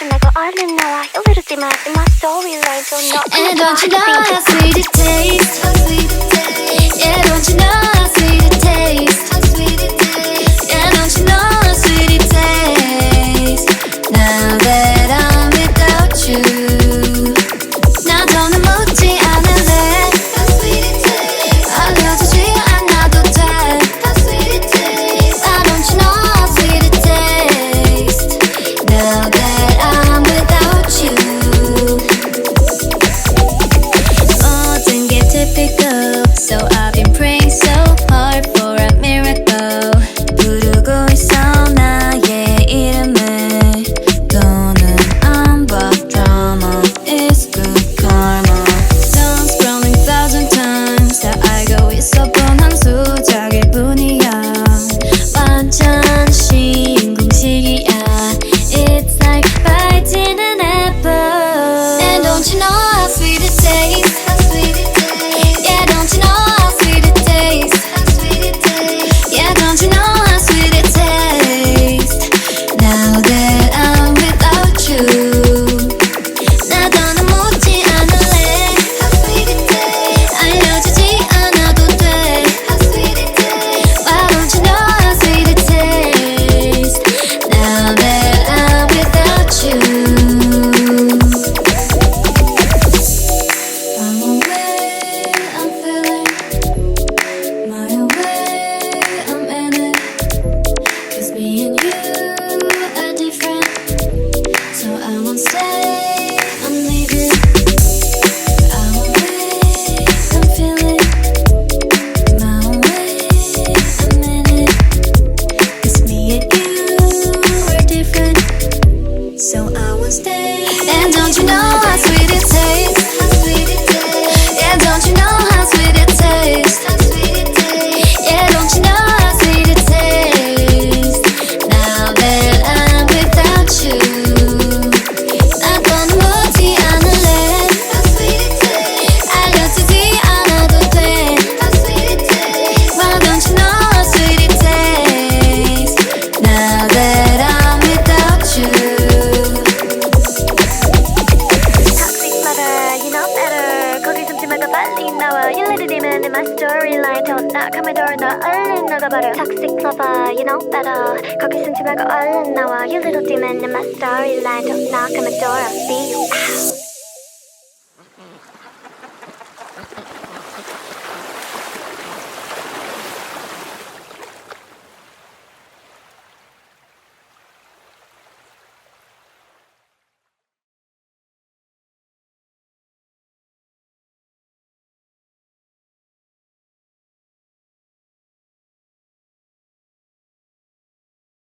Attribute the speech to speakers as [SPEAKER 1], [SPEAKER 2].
[SPEAKER 1] 숨지 말고 얼른 나와 You little demon in my storyline So no
[SPEAKER 2] And don't you know how sweet it tastes? Yeah, don't you know how sweet it tastes? Yeah, don't you know how sweet it tastes? Now that I'm without you 나 더는 묻지 않을래 알려주지 않아도 돼 Why don't you know how sweet it tastes? Now that I'm without you 모든 게 typical So I've been praying so hard for a miracle 부르고 있어 나의 이름을 더는 안 봐 drama is good karma Done scrolling 1,000 times 다 알고 있어 뻔한 수작일 뿐이야 완전 쉬운 공식이야 It's like biting an apple And don't you know how sweet it tastes? Yeah, don't you know how sweet it tastes? Yeah, don't you know how sweet it tastes? Now that I'm without you 나 더는 묻지 않을래 알려주지 않아도 돼 Why don't you know how sweet it tastes? Now that I'm without you I'm away, I'm feeling my way, I'm in it 'Cause me and you are different So I won't stay, I'm leaving I'm away, I'm feeling my way, I'm in it 'Cause me and you are different So I won't stay And don't you know how sweet it tastes? Yeah, don't you know how sweet it tastes? Yeah, don't you know how sweet it tastes? Now that I'm without you 나 더는 묻지 않을래 알려주지 않아도 돼 Why don't you know how sweet it tastes? Now that I'm without you
[SPEAKER 1] Toxic lover, you know better 거기 숨지 말고 빨리 나와 You little demon in my storyline 더 나가면 더 나 얼른 나가버려 Toxic lover, you know better 거기 숨지 말고 얼른 나와 You little demon in my storyline 더 나가면 더 I'll see you